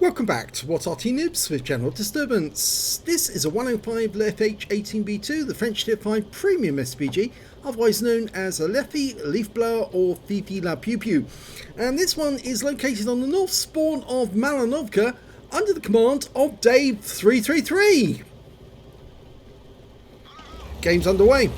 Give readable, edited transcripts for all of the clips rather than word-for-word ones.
Welcome back to What's Arty Noobs with General Disturbance. This is a 105 leFH18B2, the French Tier 5 Premium SPG, otherwise known as a leFH, Leaf Blower or Fifi La Pew Pew. And this one is located on the north spawn of Malinovka under the command of Dave 333. Game's underway.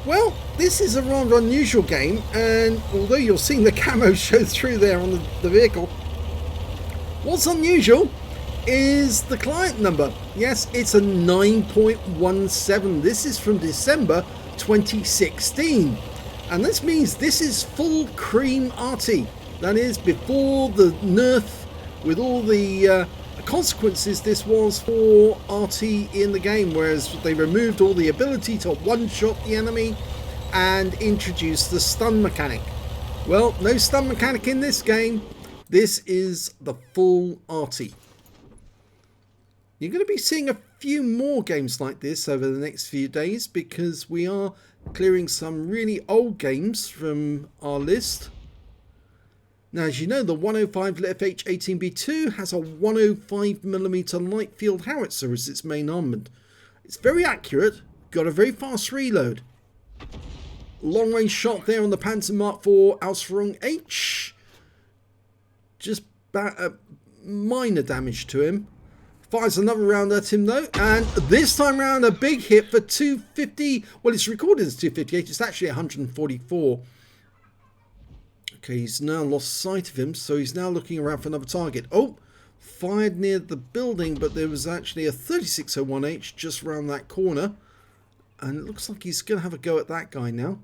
Well, this is a rather unusual game, and although you're seeing the camo show through there on the vehicle, what's unusual is the client number. Yes, it's a 9.17. This is from December 2016. And this means this is full cream Arty. That is before the nerf with all the consequences this was for Arty in the game, whereas they removed all the ability to one-shot the enemy and introduced the stun mechanic. Well, no stun mechanic in this game. This is the full Arty. You're going to be seeing a few more games like this over the next few days because we are clearing some really old games from our list. Now, as you know, the 105 leFH18B2 has a 105mm light field howitzer as its main armament. It's very accurate, got a very fast reload. Long range shot there on the Panzer Mark IV Ausführung H. Just minor damage to him. Fires another round at him though, and this time round a big hit for 250. Well, it's recorded as 258. It's actually 144. Okay, he's now lost sight of him, so he's now looking around for another target. Oh, fired near the building, but there was actually a 3601H just around that corner, and it looks like he's going to have a go at that guy now.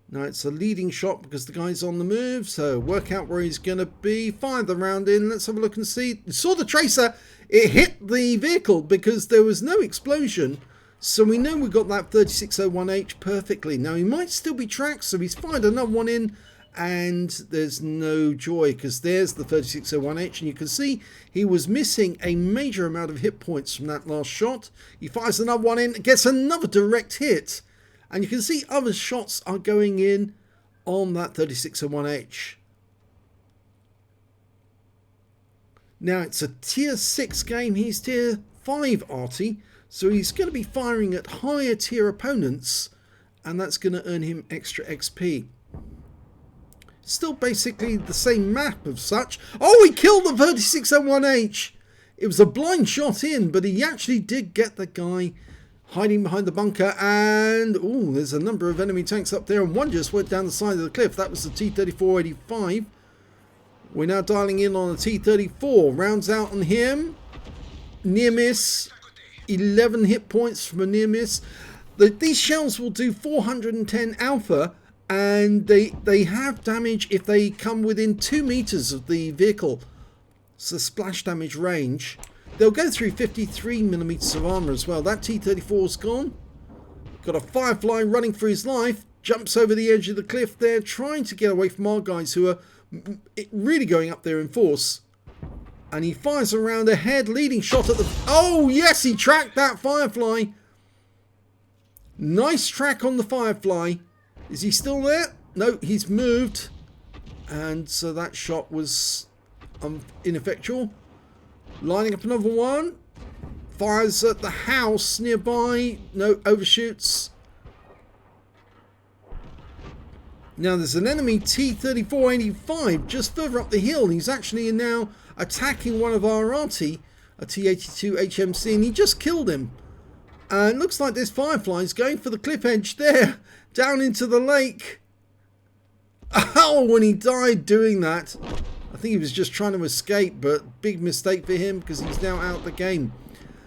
Now it's a leading shot because the guy's on the move, so work out where he's going to be. Fire the round in. Let's have a look and see. You saw the tracer. It hit the vehicle because there was no explosion. So we know we got that 3601H perfectly. Now he might still be tracked, so he's fired another one in. And there's no joy because there's the 3601H. And you can see he was missing a major amount of hit points from that last shot. He fires another one in, gets another direct hit. And you can see other shots are going in on that 3601H. Now it's a tier 6 game. He's tier 5 Arty. So he's going to be firing at higher tier opponents. And that's going to earn him extra XP. Still basically the same map of such. Oh, he killed the 3601H. It was a blind shot in, but he actually did get the guy hiding behind the bunker, and oh, there's a number of enemy tanks up there, and one just went down the side of the cliff. That was the T-3485. We're now dialing in on the T-34. Rounds out on him. Near miss. 11 hit points from a near miss. These shells will do 410 alpha, and they have damage if they come within 2 meters of the vehicle. It's the splash damage range. They'll go through 53mm of armor as well. That T-34's gone. Got a Firefly running for his life. Jumps over the edge of the cliff there, trying to get away from our guys who are really going up there in force. And he fires around ahead, leading shot at the... Oh, yes, he tracked that Firefly. Nice track on the Firefly. Is he still there? No, he's moved. And so that shot was ineffectual. Lining up another one. Fires at the house nearby. No, overshoots. Now there's an enemy T-3485 just further up the hill. He's actually now attacking one of our Arty, a T-82 HMC, and he just killed him. And it looks like this Firefly's going for the cliff edge there, down into the lake. Oh, when he died doing that. I think he was just trying to escape, but big mistake for him because he's now out of the game.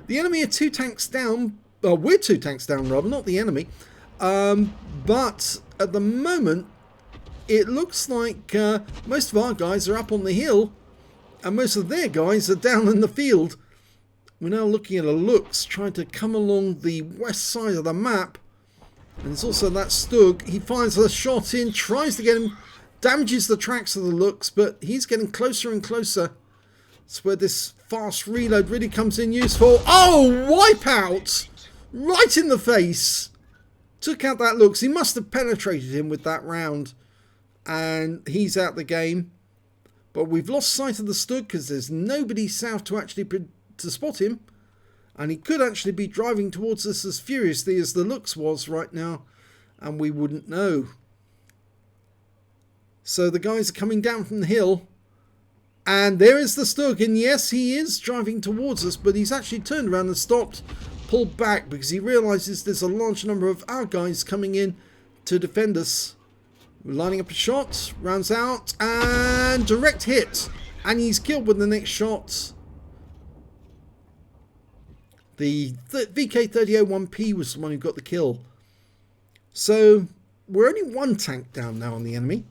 The enemy are 2 tanks down. We're 2 tanks down, rather, not the enemy. But at the moment, it looks like most of our guys are up on the hill, and most of their guys are down in the field. We're now looking at a looks, trying to come along the west side of the map. And there's also that Stug. He fires a shot in, tries to get him. Damages the tracks of the looks, but he's getting closer and closer. That's where this fast reload really comes in useful. Oh, wipeout! Right in the face. Took out that looks. He must have penetrated him with that round. And he's out the game. But we've lost sight of the Stug because there's nobody south to actually to spot him. And he could actually be driving towards us as furiously as the Lux was right now. And we wouldn't know. So the guys are coming down from the hill. And there is the Stug. And yes, he is driving towards us. But he's actually turned around and stopped. Pulled back because he realises there's a large number of our guys coming in to defend us. We're lining up a shot. Rounds out. And direct hit. And he's killed with the next shot. The VK3001P was the one who got the kill. So we're only one tank down now on the enemy.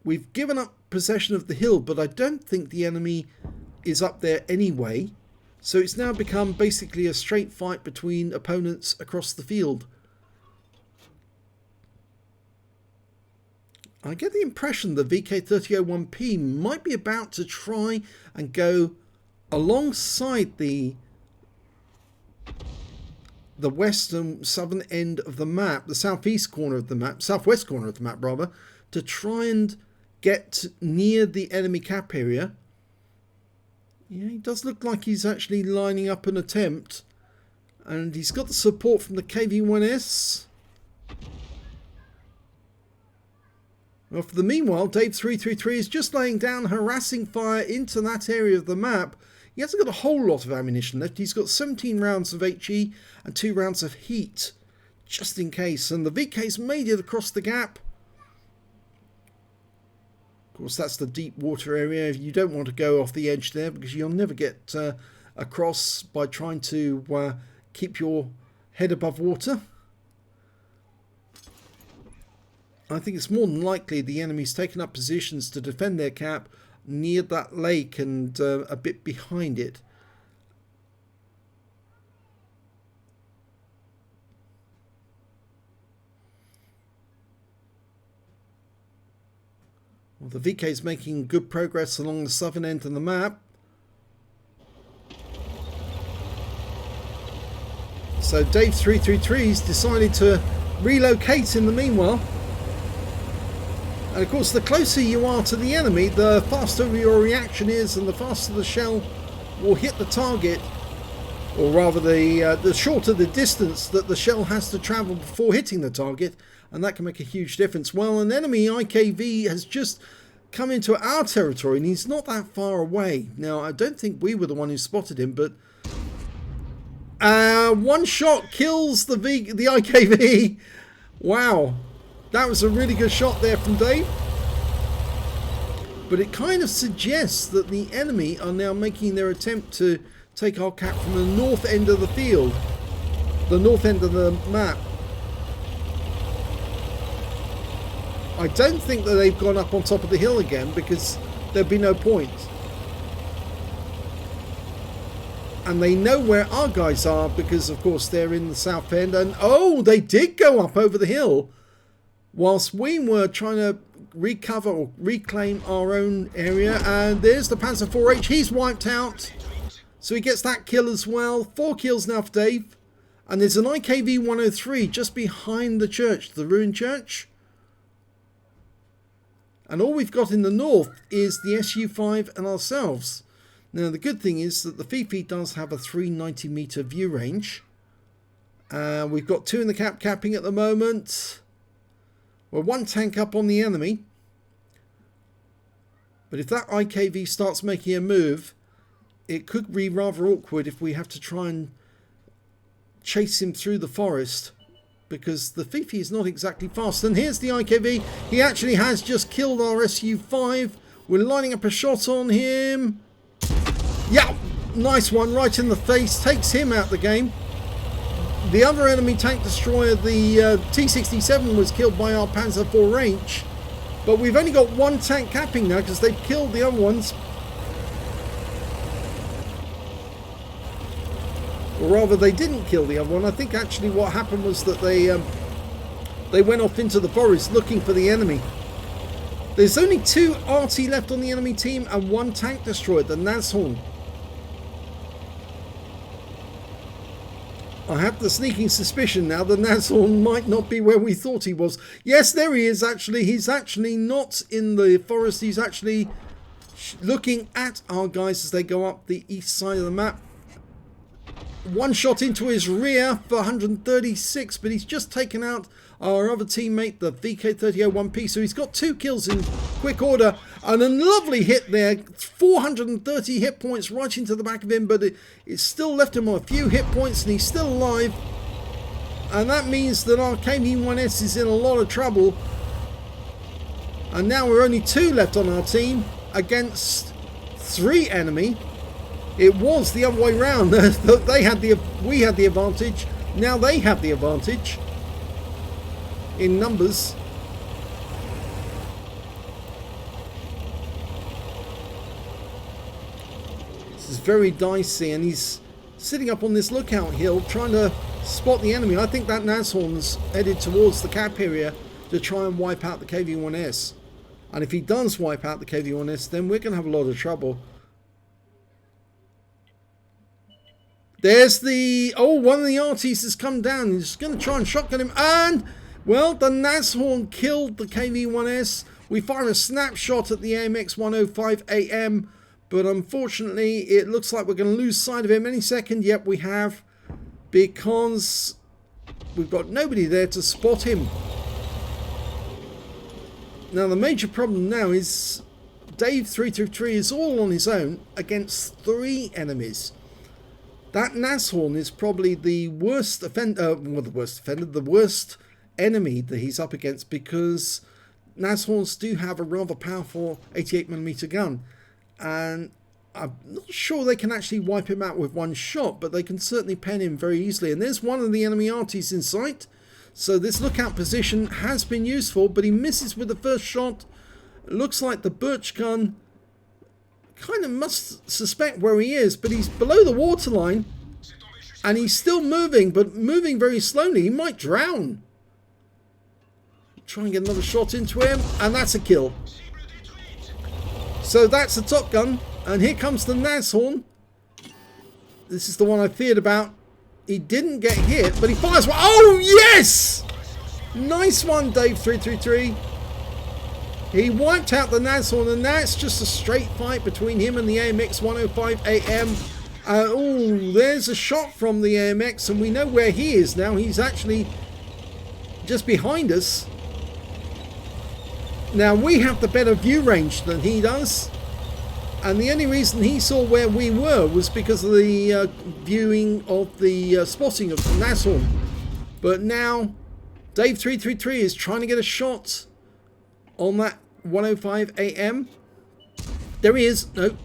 We've given up possession of the hill, but I don't think the enemy is up there anyway. So it's now become basically a straight fight between opponents across the field. I get the impression the VK3001P might be about to try and go alongside the western southern end of the map, the southeast corner of the map, southwest corner of the map rather, to try and get near the enemy cap area. Yeah, he does look like he's actually lining up an attempt, and he's got the support from the KV-1S. Well, for the meanwhile, Dave333 is just laying down harassing fire into that area of the map. He hasn't got a whole lot of ammunition left. He's got 17 rounds of HE and 2 rounds of heat, just in case. And the VK's made it across the gap. Of course, that's the deep water area. You don't want to go off the edge there because you'll never get across by trying to keep your head above water. I think it's more than likely the enemy's taken up positions to defend their cap near that lake and a bit behind it. Well, the VK is making good progress along the southern end of the map. So Dave333's decided to relocate in the meanwhile. And of course, the closer you are to the enemy, the faster your reaction is, and the faster the shell will hit the target, or rather the shorter the distance that the shell has to travel before hitting the target, and that can make a huge difference. Well, an enemy IKV has just come into our territory, and he's not that far away. Now, I don't think we were the one who spotted him, but one shot kills the IKV. Wow. That was a really good shot there from Dave. But it kind of suggests that the enemy are now making their attempt to take our cap from the north end of the field. The north end of the map. I don't think that they've gone up on top of the hill again because there'd be no point. And they know where our guys are because, of course, they're in the south end. And, oh, they did go up over the hill. Whilst we were trying to recover or reclaim our own area. And there's the Panzer IV-H. He's wiped out. So he gets that kill as well. 4 kills now for Dave. And there's an IKV-103 just behind the church, the ruined church. And all we've got in the north is the SU-5 and ourselves. Now the good thing is that the Fifi does have a 390 meter view range. We've got 2 in the capping at the moment. We're 1 tank up on the enemy. But if that IKV starts making a move, it could be rather awkward if we have to try and chase him through the forest. Because the Fifi is not exactly fast. And here's the IKV. He actually has just killed our SU-5. We're lining up a shot on him. Yeah, nice one right in the face. Takes him out the game. The other enemy tank destroyer, the T-67, was killed by our Panzer IV-H. But we've only got 1 tank capping now because they've killed the other ones. Or rather, they didn't kill the other one. I think actually what happened was that they went off into the forest looking for the enemy. There's only 2 Arty left on the enemy team and 1 tank destroyer, the Nashorn. I have the sneaking suspicion now that Nashorn might not be where we thought he was. Yes, there he is actually. He's actually not in the forest. He's actually looking at our guys as they go up the east side of the map. One shot into his rear for 136, but he's just taken out our other teammate, the VK3001P. So he's got 2 kills in quick order, and a lovely hit there. 430 hit points right into the back of him, but it's still left him on a few hit points, and he's still alive. And that means that our KV-1S is in a lot of trouble. And now we're only 2 left on our team against 3 enemy. It was the other way round. We had the advantage. Now they have the advantage in numbers. This is very dicey, and he's sitting up on this lookout hill trying to spot the enemy. I think that Nashorn's headed towards the cap area to try and wipe out the KV-1S. And if he does wipe out the KV-1S, then we're going to have a lot of trouble. There's the... Oh, one of the Artys has come down. He's going to try and shotgun him. And, well, the Nashorn killed the KV-1S. We fired a snapshot at the AMX-105AM. But unfortunately, it looks like we're going to lose sight of him any second. Yep, we have. Because we've got nobody there to spot him. Now, the major problem now is Dave323 is all on his own against 3 enemies. That Nashorn is probably the worst offender, the worst enemy that he's up against, because Nashorns do have a rather powerful 88mm gun, and I'm not sure they can actually wipe him out with one shot, but they can certainly pen him very easily. And there's one of the enemy Artys in sight, so this lookout position has been useful, but he misses with the first shot. It looks like the birch gun kind of must suspect where he is, but he's below the waterline and he's still moving, but moving very slowly. He might drown. Try and get another shot into him, and that's a kill. So that's the Top Gun, and here comes the Nashorn. This is the one I feared about. He didn't get hit, but he fires one. Oh yes, nice one, Dave323. He wiped out the Nashorn, and now it's just a straight fight between him and the AMX-105AM. Oh, there's a shot from the AMX, and we know where he is now. He's actually just behind us. Now, we have the better view range than he does. And the only reason he saw where we were was because of the viewing of the spotting of the Nashorn. But now, Dave333 is trying to get a shot on that 105 AM. There he is. No.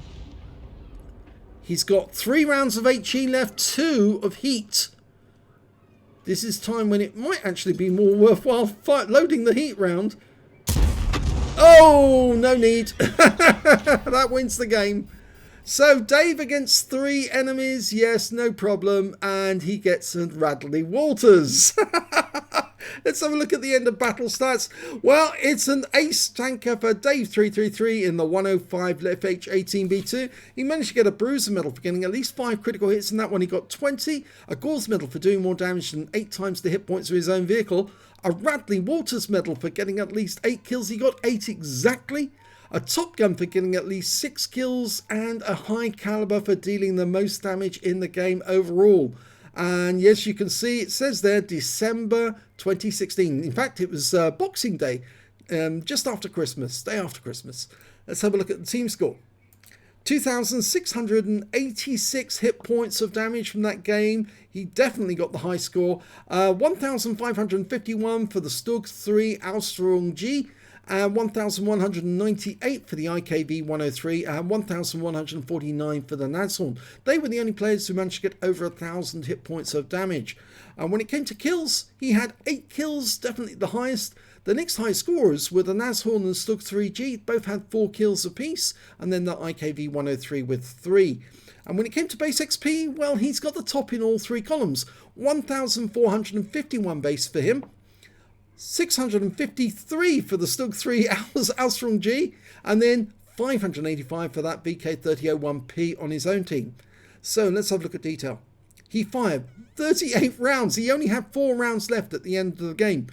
He's got 3 rounds of HE left, 2 of heat. This is time when it might actually be more worthwhile loading the heat round. Oh, no need. That wins the game. So Dave against 3 enemies. Yes, no problem. And he gets a Radley Walters. Let's have a look at the end of battle stats. Well, it's an ace tanker for Dave333 in the 105 leFH18B2. He managed to get a Bruiser medal for getting at least 5 critical hits in that one. He got 20. A Gore's medal for doing more damage than 8 times the hit points of his own vehicle. A Radley Walters medal for getting at least 8 kills. He got 8 exactly. A Top Gun for getting at least 6 kills. And a High Caliber for dealing the most damage in the game overall. And yes, you can see it says there December 2016. In fact, it was Boxing Day, just after Christmas, day after Christmas. Let's have a look at the team score. 2,686 hit points of damage from that game. He definitely got the high score. 1,551 for the Stug 3 Aslains G. 1,198 for the IKV-103 and 1,149 for the Nashorn. They were the only players who managed to get over 1,000 hit points of damage. And when it came to kills, he had 8 kills, definitely the highest. The next high scorers were the Nashorn and Stug 3G, both had 4 kills apiece, and then the IKV-103 with 3. And when it came to base XP, well, he's got the top in all 3 columns. 1,451 base for him. 653 for the Stug 3 Aslains G, and then 585 for that VK3001P on his own team. So let's have a look at detail. He fired 38 rounds. He only had 4 rounds left at the end of the game.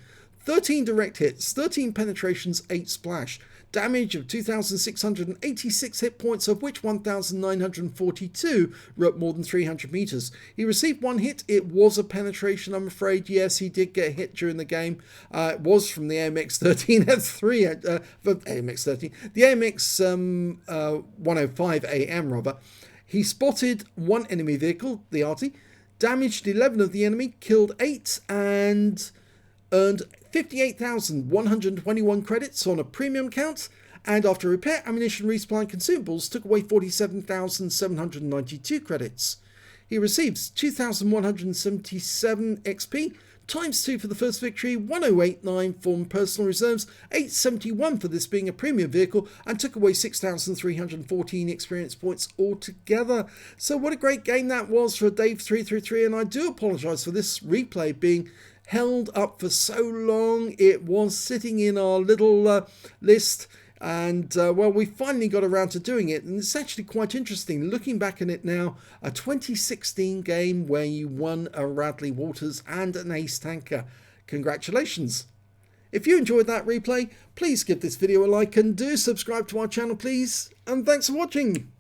13 direct hits, 13 penetrations, 8 splash. Damage of 2,686 hit points, of which 1,942 were at more than 300 meters. He received 1 hit. It was a penetration, I'm afraid. Yes, he did get hit during the game. It was from the AMX-13 F3, AMX-13, the AMX 105 AM rather. He spotted 1 enemy vehicle, the Arty, damaged 11 of the enemy, killed 8, and earned 58,121 credits on a premium count, and after repair, ammunition, resupply and consumables took away 47,792 credits. He receives 2,177 XP, times 2 for the first victory, 1089 from personal reserves, 871 for this being a premium vehicle, and took away 6,314 experience points altogether. So what a great game that was for Dave333, and I do apologise for this replay being held up for so long. It was sitting in our little list, and well, we finally got around to doing it, and it's actually quite interesting looking back on it now. A 2016 game where you won a Radley Walters and an ace tanker. Congratulations. If you enjoyed that replay, please give this video a like and do subscribe to our channel, please, and thanks for watching.